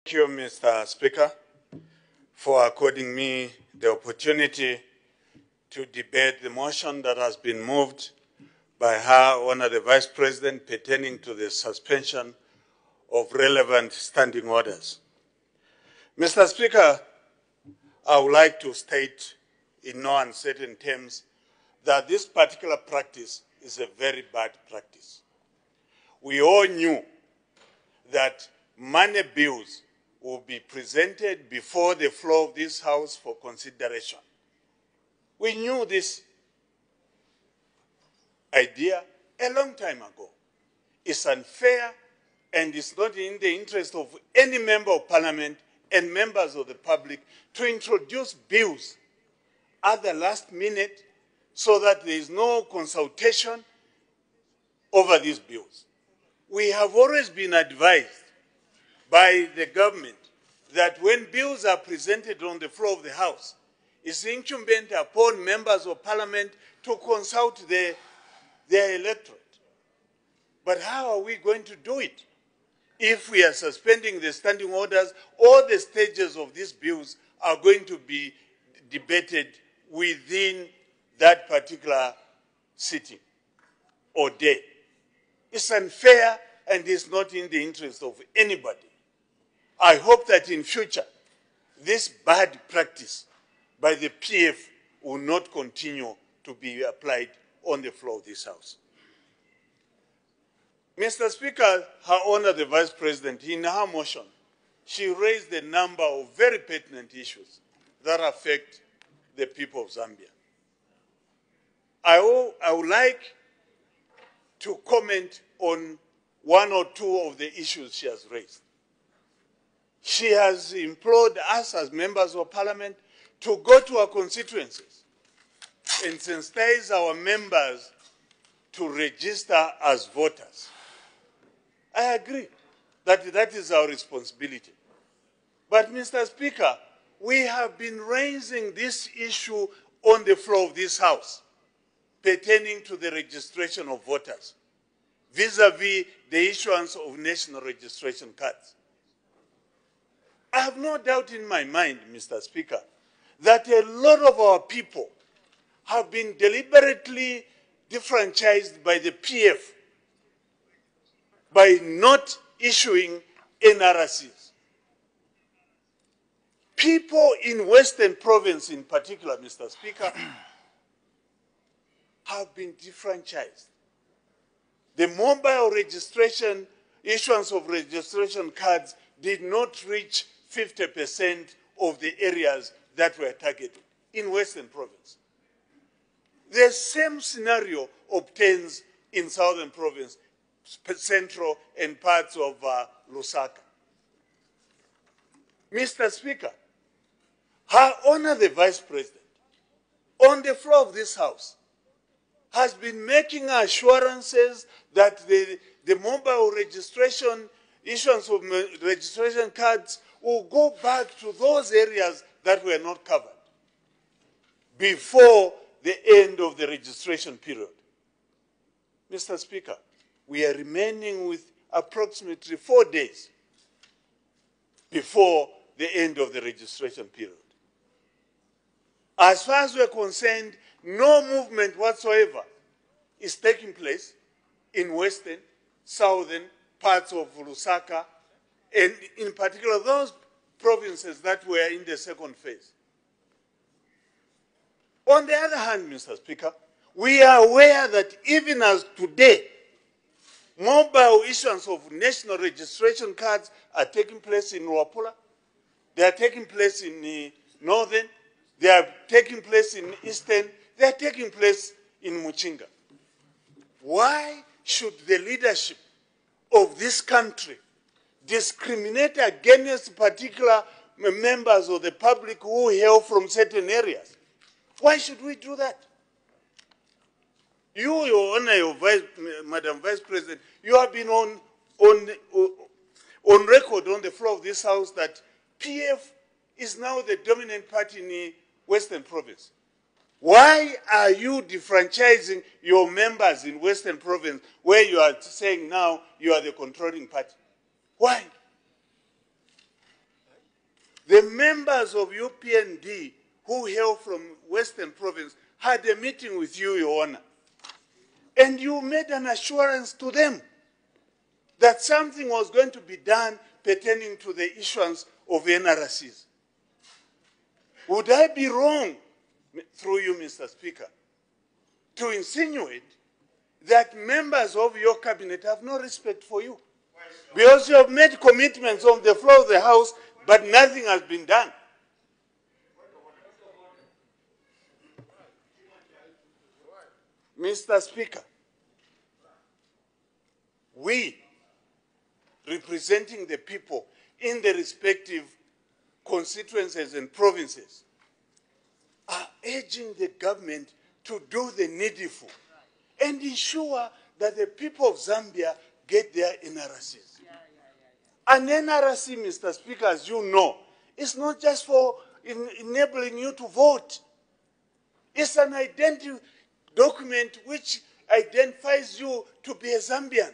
Thank you, Mr. Speaker, for according me the opportunity to debate the motion that has been moved by Her Honor the Vice President pertaining to the suspension of relevant standing orders. Mr. Speaker, I would like to state in no uncertain terms that this particular practice is a very bad practice. We all knew that money bills will be presented before the floor of this House for consideration. We knew this idea a long time ago. It's unfair and it's not in the interest of any member of parliament and members of the public to introduce bills at the last minute so that there is no consultation over these bills. We have always been advised by the government that when bills are presented on the floor of the House, it's incumbent upon members of parliament to consult their electorate. But how are we going to do it if we are suspending the standing orders? All the stages of these bills are going to be debated within that particular sitting or day. It's unfair and it's not in the interest of anybody. I hope that in future, this bad practice by the PF will not continue to be applied on the floor of this House. Mr. Speaker, Her Honor the Vice President, in her motion, she raised a number of very pertinent issues that affect the people of Zambia. I would like to comment on one or two of the issues she has raised. She has implored us as members of parliament to go to our constituencies and sensitize our members to register as voters. I agree that that is our responsibility. But, Mr. Speaker, we have been raising this issue on the floor of this House pertaining to the registration of voters vis-à-vis the issuance of national registration cards. I have no doubt in my mind, Mr. Speaker, that a lot of our people have been deliberately disfranchised by the PF by not issuing NRCs. People in Western Province in particular, Mr. Speaker, have been disfranchised. The mobile registration, issuance of registration cards did not reach 50% of the areas that were targeted in Western Province. The same scenario obtains in Southern Province, Central and parts of Lusaka. Mr. Speaker, Her Honor the Vice President, on the floor of this House, has been making assurances that the mobile registration, issuance of registration cards will go back to those areas that were not covered before the end of the registration period. Mr. Speaker, we are remaining with approximately 4 days before the end of the registration period. As far as we're concerned, no movement whatsoever is taking place in Western, Southern parts of Lusaka, and in particular those provinces that were in the second phase. On the other hand, Mr. Speaker, we are aware that even as today, mobile issuance of national registration cards are taking place in Luapula, they are taking place in Northern, they are taking place in Eastern, they are taking place in Muchinga. Why should the leadership of this country discriminate against particular members of the public who hail from certain areas? Why should we do that? You, Your Honor, Madam Vice President, you have been on record on the floor of this House that PF is now the dominant party in the Western Province. Why are you defranchising your members in Western Province where you are saying now you are the controlling party? Why? The members of UPND who hail from Western Province had a meeting with you, Your Honor. And you made an assurance to them that something was going to be done pertaining to the issuance of NRCs. Would I be wrong, through you, Mr. Speaker, to insinuate that members of your cabinet have no respect for you? Because you have made commitments on the floor of the House, but nothing has been done. Mr. Speaker, we, representing the people in the respective constituencies and provinces, are urging the government to do the needful and ensure that the people of Zambia get their NRCs. An NRC, Mr. Speaker, as you know, is not just for enabling you to vote. It's an identity document which identifies you to be a Zambian.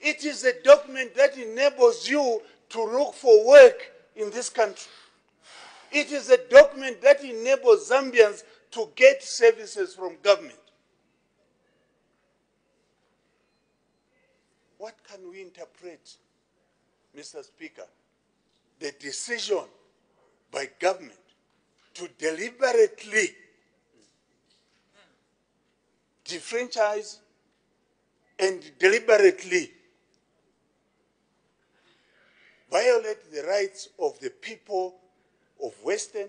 It is a document that enables you to look for work in this country. It is a document that enables Zambians to get services from government. What can we interpret, Mr. Speaker? The decision by government to deliberately defranchise and deliberately violate the rights of the people of Western,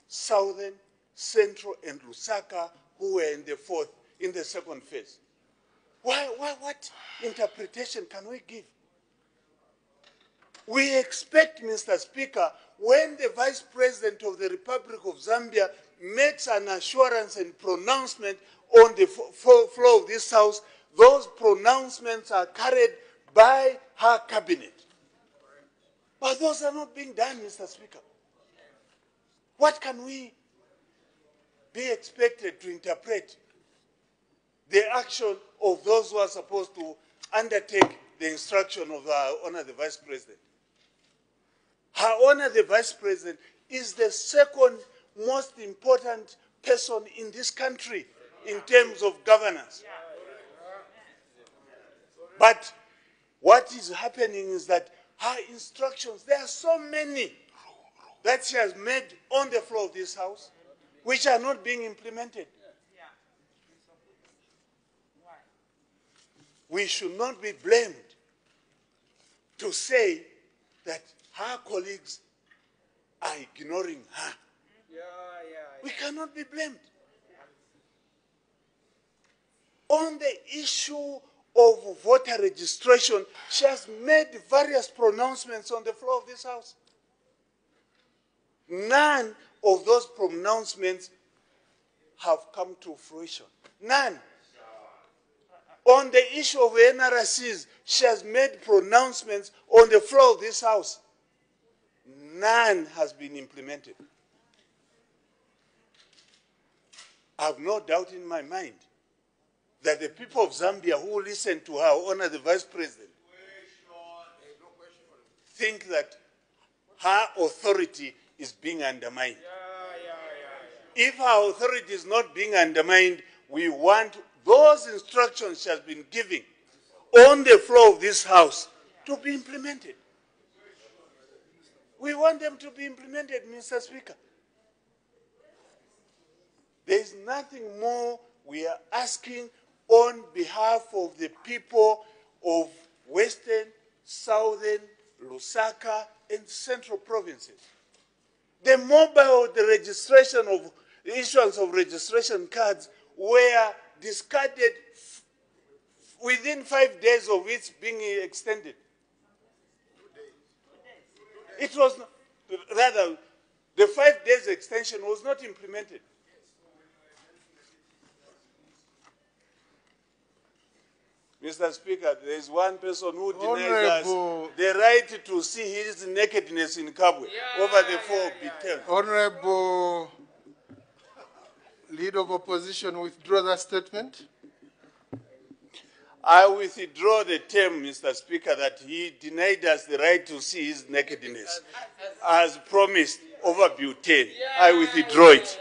Southern, Central, and Lusaka who were in the second phase. What interpretation can we give? We expect, Mr. Speaker, when the Vice President of the Republic of Zambia makes an assurance and pronouncement on the floor of this House, those pronouncements are carried by her cabinet. But those are not being done, Mr. Speaker. What can we be expected to interpret the action of those who are supposed to undertake the instruction of Her Honor the Vice President? Her Honor the Vice President is the second most important person in this country in terms of governance. But what is happening is that her instructions, there are so many that she has made on the floor of this House, which are not being implemented. We should not be blamed to say that her colleagues are ignoring her. We cannot be blamed. On the issue of voter registration, she has made various pronouncements on the floor of this House. None of those pronouncements have come to fruition. None. On the issue of NRCs, she has made pronouncements on the floor of this House. None has been implemented. I have no doubt in my mind that the people of Zambia who listen to Her Honor the Vice President think that her authority is being undermined. If her authority is not being undermined, we want those instructions she has been giving on the floor of this House to be implemented. We want them to be implemented, Mr. Speaker. There is nothing more we are asking on behalf of the people of Western, Southern, Lusaka, and Central provinces. The registration of the issuance of registration cards were discarded within 5 days of its being extended. It was not, rather, the 5 days extension was not implemented. Mr. Speaker, there is one person who denies us the right to see his nakedness in Kabwe over the 4 terms. Honorable Leader of Opposition, withdraw that statement. I withdraw the term, Mr. Speaker, that he denied us the right to see his nakedness, as promised over Bill 10. I withdraw it.